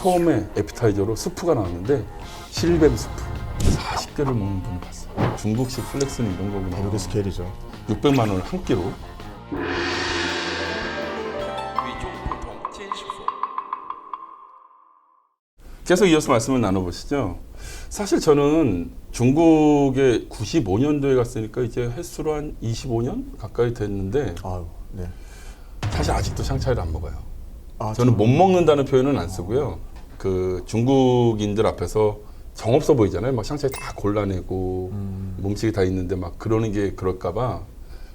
처음에 에피타이저로 수프가 나왔는데 실뱀 수프 40개를 먹는 분을 봤어요. 중국식 플렉스는 이런 거구나. 대륙의 스케일이죠. 600만 원을 한 끼로. 계속 이어서 말씀을 나눠보시죠. 사실 저는 중국에 95년도에 갔으니까 이제 횟수로 한 25년 가까이 됐는데 아유, 네. 사실 아직도 샹차이를 안 먹어요. 아, 저는 못 먹는다는 표현은 안 쓰고요. 그 중국인들 앞에서 정없어 보이잖아요. 막 샹차이 다 골라내고 음식이 다 있는데 막 그러는 게 그럴까봐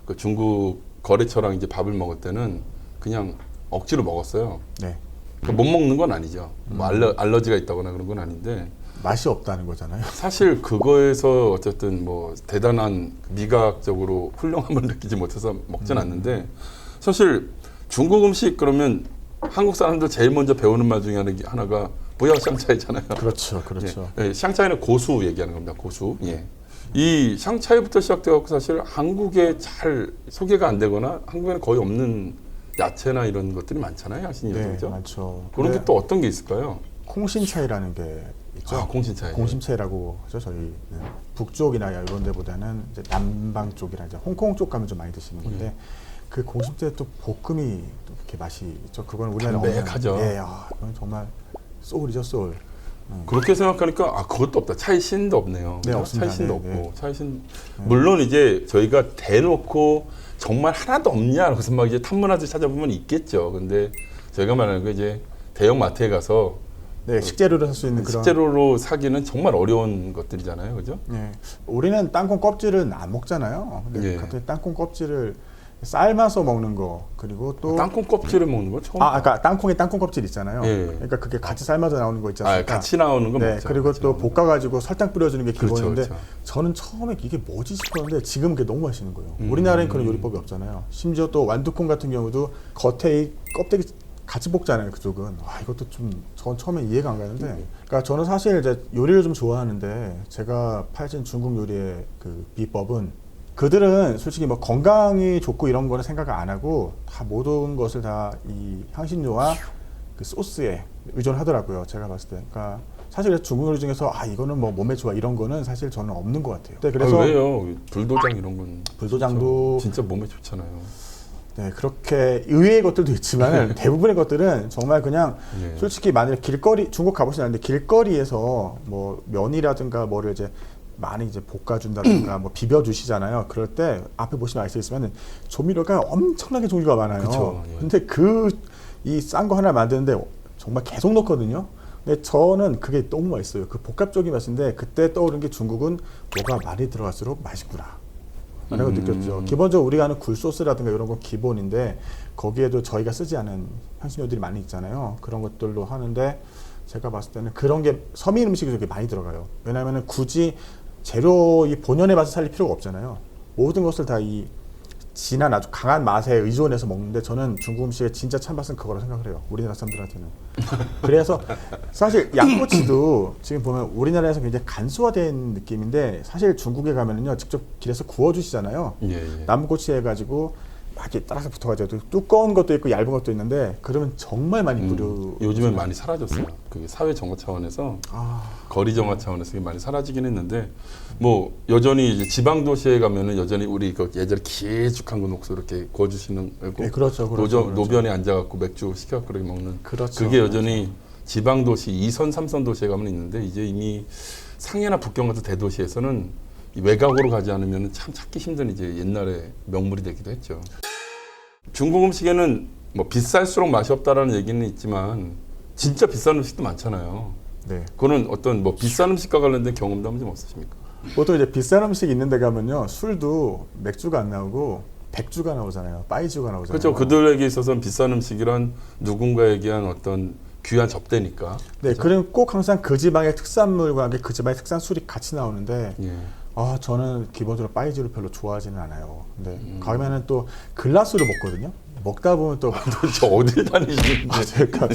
그 중국 거래처랑 이제 밥을 먹을 때는 그냥 억지로 먹었어요. 네. 못 먹는 건 아니죠. 뭐 알러지가 있다거나 그런 건 아닌데 맛이 없다는 거잖아요. 사실 그거에서 어쨌든 뭐 대단한 미각적으로 훌륭함을 느끼지 못해서 먹진 않는데 사실 중국 음식 그러면 한국 사람들 제일 먼저 배우는 말 중에 하나가 보야 샹차이잖아요. 그렇죠, 그렇죠. 예, 샹차이는 고수 얘기하는 겁니다. 고수. 예. 이 샹차이부터 시작돼갖고 사실 한국에 잘 소개가 안 되거나 한국에는 거의 없는 야채나 이런 것들이 많잖아요. 향신료 네, 그죠? 많죠. 그런 게 또 어떤 게 있을까요? 콩신차이라는 게 있죠. 아, 콩신차이. 공심채라고 하죠. 저희 북쪽이나 이런 데보다는 이제 남방 쪽이나 이제 홍콩 쪽 가면 좀 많이 드시는 건데 그 공심채 또 볶음이 또 이렇게 맛이 있죠. 그건 우리나라 담백하죠. 예, 그건 정말 소울이죠, 소울. 그렇게 생각하니까 아 그것도 없다. 차이신도 없네요. 네, 없습니다. 차이신도 네, 없고 네. 차이신 물론 이제 저희가 대놓고 정말 하나도 없냐 그래서 막 이제 탐문화재 찾아보면 있겠죠. 근데 저희가 말하는 거 이제 대형 마트에 가서 네, 식재료로 살 수 있는 그런. 식재료로 사기는 정말 어려운 것들이잖아요, 그죠? 네, 우리는 땅콩 껍질은 안 먹잖아요. 근데 예. 갑자기 땅콩 껍질을 삶아서 먹는 거 그리고 또 땅콩 껍질을 먹는 거 처음. 아까 땅콩에 땅콩 껍질 있잖아요. 예. 그러니까 그게 같이 삶아서 나오는 거 있지 않습니까? 같이 나오는 거 네, 먹죠. 그리고 같이 또 나오는 거. 볶아가지고 설탕 뿌려주는 게 그렇죠, 기본인데 그렇죠. 저는 처음에 이게 뭐지 싶었는데 지금 그게 너무 맛있는 거예요. 우리나라엔 그런 요리법이 없잖아요. 심지어 또 완두콩 같은 경우도 겉에 이 껍데기 같이 볶잖아요. 그쪽은. 와, 이것도 좀 전 처음에 이해가 안 가는데. 그러니까 저는 사실 이제 요리를 좀 좋아하는데 제가 파헤친 중국 요리의 그 비법은 그들은 솔직히 뭐 건강이 좋고 이런 거는 생각을 안 하고 다 모든 것을 다 이 향신료와 그 소스에 의존하더라고요. 제가 봤을 때. 그러니까 사실 중국 요리 중에서 이거는 뭐 몸에 좋아 이런 거는 사실 저는 없는 것 같아요. 네, 그래서 왜요? 불도장 이런 건 불도장도 진짜 몸에 좋잖아요. 네, 그렇게 의외의 것들도 있지만 대부분의 것들은 정말 그냥 예. 솔직히 만약에 길거리 중국 가보시면 아는데 길거리에서 뭐 면이라든가 뭐를 이제 많이 이제 볶아준다든가 뭐 비벼주시잖아요. 그럴 때 앞에 보시면 알 수 있으면 조미료가 엄청나게 종류가 많아요. 그쵸, 예. 근데 이 싼 거 하나 만드는데 정말 계속 넣거든요. 근데 저는 그게 너무 맛있어요. 그 복합적인 맛인데 그때 떠오른 게 중국은 뭐가 많이 들어갈수록 맛있구나. 라고 느꼈죠. 기본적으로 우리가 하는 굴소스라든가 이런 건 기본인데 거기에도 저희가 쓰지 않은 향신료들이 많이 있잖아요. 그런 것들로 하는데 제가 봤을 때는 그런 게 서민 음식이 되게 많이 들어가요. 왜냐하면 굳이 재료 이 본연의 맛을 살릴 필요가 없잖아요. 모든 것을 다 이 진한 아주 강한 맛에 의존해서 먹는데 저는 중국 음식의 진짜 참맛은 그거라 생각을 해요. 우리나라 사람들한테는. 그래서 사실 양꼬치도 지금 보면 우리나라에서 굉장히 간소화된 느낌인데 사실 중국에 가면은요 직접 길에서 구워주시잖아요. 예. 나무꼬치 해가지고 막 이렇게 따라서 붙어가지고 두꺼운 것도 있고 얇은 것도 있는데 그러면 정말 많이 요즘엔 많이 사라졌어요. 그게 사회 정화 차원에서 거리 정화 차원에서 그게 많이 사라지긴 했는데 뭐 여전히 이제 지방 도시에 가면은 여전히 우리 그 예전에 길쭉한 거 녹수 이렇게 구워주시는 거고 네, 그렇죠. 노변에 앉아갖고 맥주 시켜 그렇게 먹는 그렇죠. 그게 여전히 지방 도시 2선, 3선 도시에 가면 있는데 이제 이미 상해나 북경 같은 대도시에서는 이 외곽으로 가지 않으면 참 찾기 힘든 이제 옛날에 명물이 되기도 했죠. 중국 음식에는 뭐 비쌀수록 맛이 없다라는 얘기는 있지만 진짜 비싼 음식도 많잖아요. 네. 그거는 어떤 뭐 비싼 음식과 관련된 경험담은 좀 없으십니까? 보통 이제 비싼 음식 있는 데 가면요 술도 맥주가 안 나오고 백주가 나오잖아요. 빠이주가 나오잖아요. 그렇죠. 그들에게 있어서는 비싼 음식이란 누군가에게 한 어떤 귀한 접대니까. 네, 그럼 꼭 항상 그 지방의 특산물과 함께 그 지방의 특산 술이 같이 나오는데 예. 저는 기본적으로 빠이주를 별로 좋아하지는 않아요. 근데 가면은 또 글라스로 먹거든요. 먹다 보면 또 도대체 어딜 다니시는데? 제가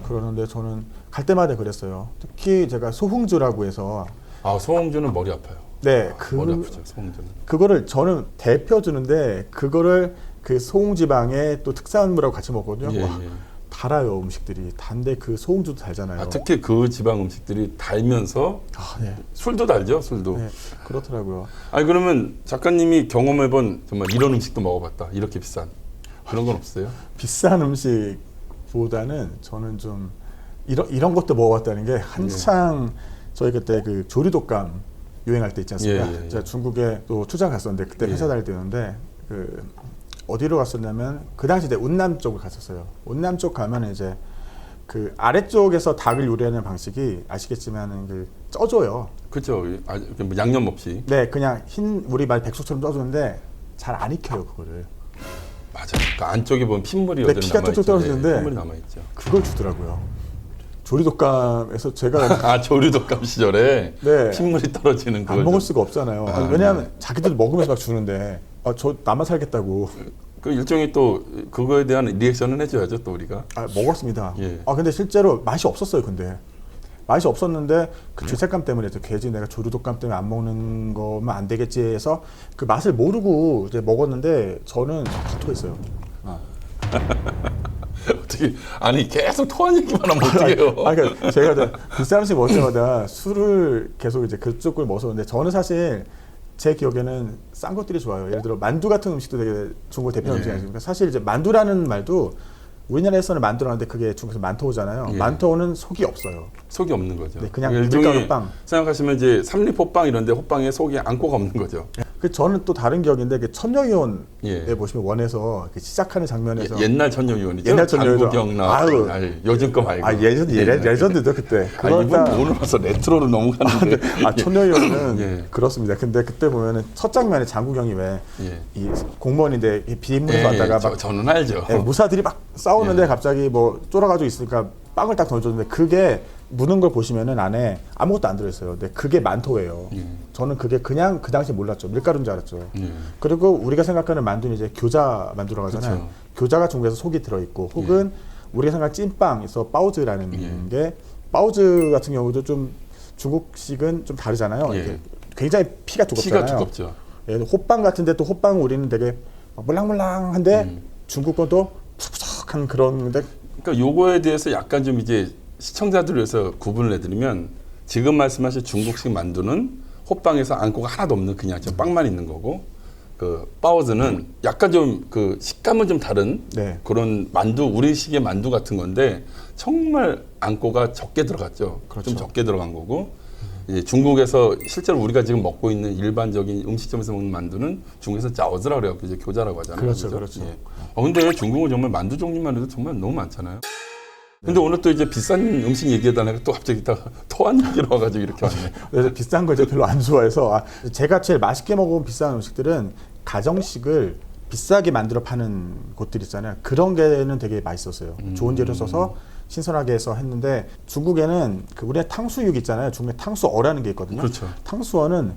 그러는데 저는 갈 때마다 그랬어요. 특히 제가 소흥주라고 해서 소홍주는 머리 아파요. 네, 머리 아프죠, 소홍주는. 그거를 저는 대표 주는데 그거를 그 소흥지방의 또 특산물하고 같이 먹거든요. 예, 와, 예. 달아요 음식들이. 단데 그 소금주도 달잖아요. 특히 그 지방 음식들이 달면서 네. 술도 달죠, 술도. 네, 그렇더라고요. 아니 그러면 작가님이 경험해본 정말 이런 음식도 먹어봤다. 이렇게 비싼 그런 건 없어요? 비싼 음식보다는 저는 좀 이런 것도 먹어봤다는 게 한창 저희 그때 그 조류독감 유행할 때 있지 않습니까? 예, 예, 예. 제가 중국에 또 출장 갔었는데 그때 회사 예. 다닐 때였는데 그 어디로 갔었냐면 그 당시 이제 운남 쪽을 갔었어요. 운남 쪽 가면 이제 그 아래쪽에서 닭을 요리하는 방식이 아시겠지만 그 쪄줘요. 그렇죠. 뭐 양념 없이. 네, 그냥 흰 우리 말 백숙처럼 쪄주는데 잘 안 익혀요 그거를. 맞아요. 그 안쪽에 보면 핏물이 네, 여전히 피가 남아있죠. 쪽쪽 떨어지는데 핏물이 남아있죠. 그걸 주더라고요. 조리독감에서 제가 아 조류독감 시절에 네. 핏물이 떨어지는 안 그걸 먹을 좀- 수가 없잖아요. 아, 왜냐하면 자기들 먹으면서 막 주는데 저 나만 살겠다고. 그 일종의 또 그거에 대한 리액션은 해줘야죠 또 우리가. 먹었습니다. 예. 근데 실제로 맛이 없었어요. 근데 맛이 없었는데 그 죄책감 때문에 괜히 내가 조류독감 때문에 안 먹는 거면 안 되겠지 해서 그 맛을 모르고 이제 먹었는데 저는 다 토했어요. 어떻게 아니 계속 토한 얘기만 하면 어떡해요? 그러니까 제가 이제 비싼 음식 먹을 때마다 술을 계속 이제 그쪽 걸 먹었는데 저는 사실 제 기억에는 싼 것들이 좋아요. 예를 들어 만두 같은 음식도 되게 중국 대표 음식 예. 아닙니까? 사실 이제 만두라는 말도 우리나라에서는 만두라는데 그게 중국에서 만토잖아요. 예. 만토는 속이 없어요. 속이 없는 거죠. 네, 그냥 일종의 밀가루 빵. 생각하시면 이제 삼립호빵 이런데 호빵에 속에 안고가 없는 거죠. 그 저는 또 다른 기억인데 그 천녀위원에 예. 보시면 원에서 그 시작하는 장면에서 옛날 천녀위원이죠. 옛날 천녀위원. 장구경나. 아유. 요즘 거 말고. 레전드죠 그때. 이분 오늘 와서 레트로로 넘어가는데. 천녀위원은 예. 그렇습니다. 근데 그때 보면은 첫 장면에 장구경이 왜 이 예. 공무원인데 이 비인문에서 예, 왔다가 막 저는 알죠. 무사들이 막 싸우는데 예. 갑자기 뭐 쫄아가지고 있으니까 빵을 딱 던져줬는데 그게 무는 걸 보시면은 안에 아무것도 안 들어있어요. 근데 그게 만토예요. 저는 그게 그냥 그 당시 몰랐죠. 밀가루인 줄 알았죠. 그리고 우리가 생각하는 만두는 이제 교자 만두라고 하잖아요. 그쵸. 교자가 중국에서 속이 들어있고 혹은 우리가 생각하는 찐빵에서 빠오즈라는 게 빠오즈 같은 경우도 좀 중국식은 좀 다르잖아요. 예. 이게 굉장히 피가 두껍잖아요. 피가 두껍죠. 예, 호빵 같은데 또 호빵은 우리는 되게 물랑물랑한데 중국 건 또 푸석푸석한 그런데 그러니까 요거에 대해서 약간 좀 이제 시청자들을 위해서 구분을 해드리면 지금 말씀하신 중국식 만두는 호빵에서 안고가 하나도 없는 그냥 저 빵만 있는 거고 그 빠오즈는 약간 좀 그 식감은 좀 다른 네. 그런 만두 우리식의 만두 같은 건데 정말 안고가 적게 들어갔죠. 그렇죠. 좀 적게 들어간 거고 이제 중국에서 실제로 우리가 지금 먹고 있는 일반적인 음식점에서 먹는 만두는 중국에서 짜오즈라고 그래요. 이제 교자라고 하잖아요. 그렇죠, 그죠? 그렇죠. 예. 근데 중국은 정말 만두 종류만 해도 정말 너무 많잖아요. 근데 오늘 또 이제 비싼 음식 얘기하다가 또 갑자기 토한 얘기로 와가지고 이렇게 왔네. 그래서 비싼 걸 제가 별로 안 좋아해서 제가 제일 맛있게 먹어본 비싼 음식들은 가정식을 비싸게 만들어 파는 곳들 있잖아요. 그런 게는 되게 맛있었어요. 좋은 재료 써서 신선하게 해서 했는데 중국에는 그 우리의 탕수육 있잖아요. 중국에 탕수어라는 게 있거든요. 그렇죠. 탕수어는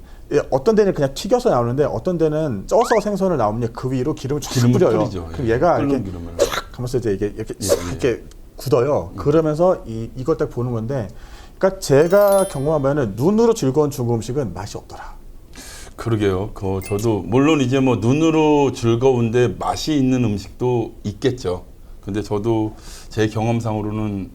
어떤 데는 그냥 튀겨서 나오는데 어떤 데는 쪄서 생선을 나오면 그 위로 기름을 쫙 기름을 뿌려요. 뿌리죠. 그럼 예. 얘가 끓는 이렇게 기름을. 탁 하면서 이제 이게 이렇게 예, 싹 예. 이렇게 굳어요. 그러면서 이걸 딱 보는 건데, 그러니까 제가 경험하면은 눈으로 즐거운 중국 음식은 맛이 없더라. 그러게요. 저도 물론 이제 뭐 눈으로 즐거운데 맛이 있는 음식도 있겠죠. 근데 저도 제 경험상으로는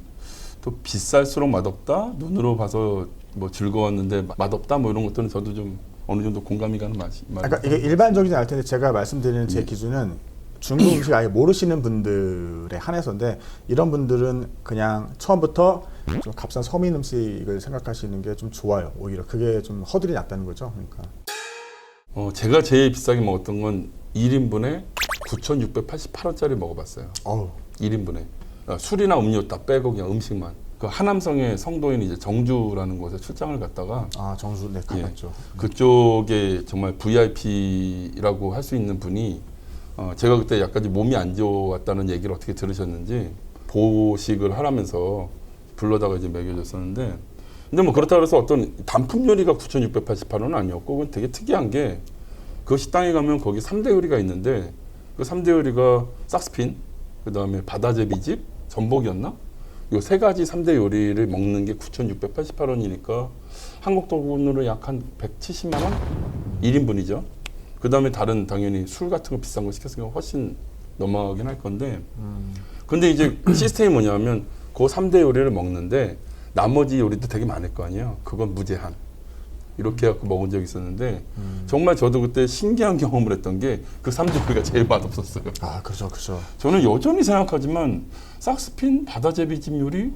또 비쌀수록 맛없다. 눈으로 봐서 뭐 즐거웠는데 맛없다. 뭐 이런 것들은 저도 좀 어느 정도 공감이 가는 맛이. 그러니까 이게 일반적이지 않을 텐데 제가 말씀드리는 제 기준은 중국 음식 아예 모르시는 분들에 한해서인데 이런 분들은 그냥 처음부터 좀 값싼 서민 음식을 생각하시는 게 좀 좋아요. 오히려 그게 좀 허들이 낮다는 거죠. 그러니까. 제가 제일 비싸게 먹었던 건 1인분에 9,688원짜리 먹어봤어요. 어우. 1인분에. 술이나 음료 다 빼고 그냥 음식만. 그 하남성의 성도인 이제 정주라는 곳에 출장을 갔다가 정수 네 가봤죠. 그쪽에 정말 VIP라고 할 수 있는 분이 제가 그때 약간 좀 몸이 안 좋았다는 얘기를 어떻게 들으셨는지 보식을 하라면서 불러다가 이제 먹여줬었는데 근데 뭐 그렇다고 해서 어떤 단품 요리가 9,688원은 아니었고 그건 되게 특이한 게 그 식당에 가면 거기 3대 요리가 있는데 그 3대 요리가 싹스핀 그다음에 바다제비집 전복이었나? 요 세 가지 3대 요리를 먹는 게 9,688원이니까 한국 돈으로 약 한 170만 원? 1인분이죠. 그 다음에 다른 당연히 술 같은 거 비싼 거 시켰으니까 훨씬 넘어가긴 할 건데 근데 이제 시스템이 뭐냐면 그 3대 요리를 먹는데 나머지 요리도 되게 많을 거 아니에요. 그건 무제한. 이렇게 해갖고 먹은 적이 있었는데 정말 저도 그때 신기한 경험을 했던 게 그 3대 요리가 제일 맛없었어요. 아, 그렇죠, 그렇죠. 저는 여전히 생각하지만 삭스핀 바다제비찜 요리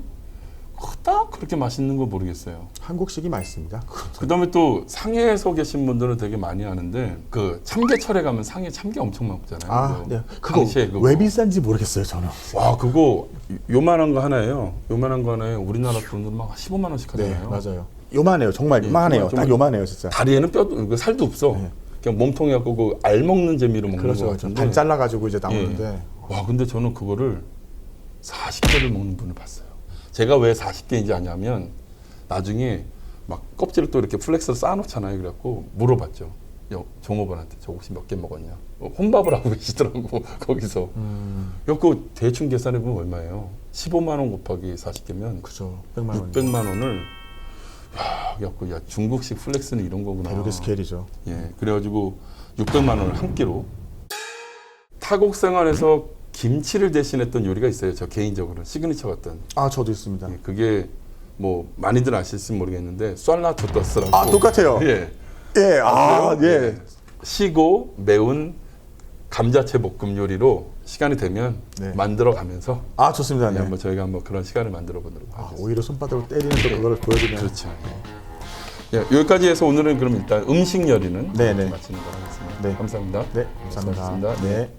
딱 그렇게 맛있는 거 모르겠어요. 한국식이 맛있습니다. 그다음에 또 상해에서 계신 분들은 되게 많이 하는데 그 참게철에 가면 상해 참게 엄청 먹잖아요. 아, 그 네. 그거 당시에 그거. 왜 비싼지 모르겠어요, 저는. 와 그거 요만한 거 하나예요. 요만한 거 하나에 우리나라 돈으로 막 15만 원씩 네, 하잖아요. 맞아요. 요만해요, 정말 예, 요만해요. 정말 딱 요만해요, 진짜. 다리에는 뼈도 그 살도 없어. 네. 그냥 몸통에 갖고 그 알 먹는 재미로 먹는 그렇죠, 거 그렇죠. 같은데. 반 잘라가지고 이제 나오는데. 와 근데 저는 그거를 40개를 먹는 분을 봤어요. 제가 왜 40개인지 아냐면 나중에 막 껍질을 또 이렇게 플렉스로 쌓아놓잖아요. 그래갖고 물어봤죠. 종업원한테 저 혹시 몇 개 먹었냐. 혼밥을 하고 계시더라고 거기서. 그 대충 계산해보면 얼마예요? 15만 원 곱하기 40개면 그죠. 100만 원. 600만 원을 그래갖고 야 중국식 플렉스는 이런 거구나. 대륙의 스케일이죠. 예, 그래가지고 600만 원을 한 끼로 타국 생활에서 김치를 대신했던 요리가 있어요. 저 개인적으로 시그니처 같던. 아, 저도 있습니다. 예, 그게 뭐 많이들 아실지 모르겠는데 쌀라 토토스라고. 아, 똑같아요. 예, 예, 아, 그래요? 예. 시고 매운 감자채 볶음 요리로 시간이 되면 네. 만들어가면서 아, 좋습니다. 네. 한번 저희가 한번 그런 시간을 만들어 보도록 아, 하겠습니다. 오히려 손바닥으로 때리는 또 그걸 보여드리면. 그렇죠. 예, 여기까지 해서 오늘은 그럼 일단 음식 요리는 네네. 마치는 거 하겠습니다. 네. 감사합니다. 네, 감사합니다. 수고하셨습니다. 네.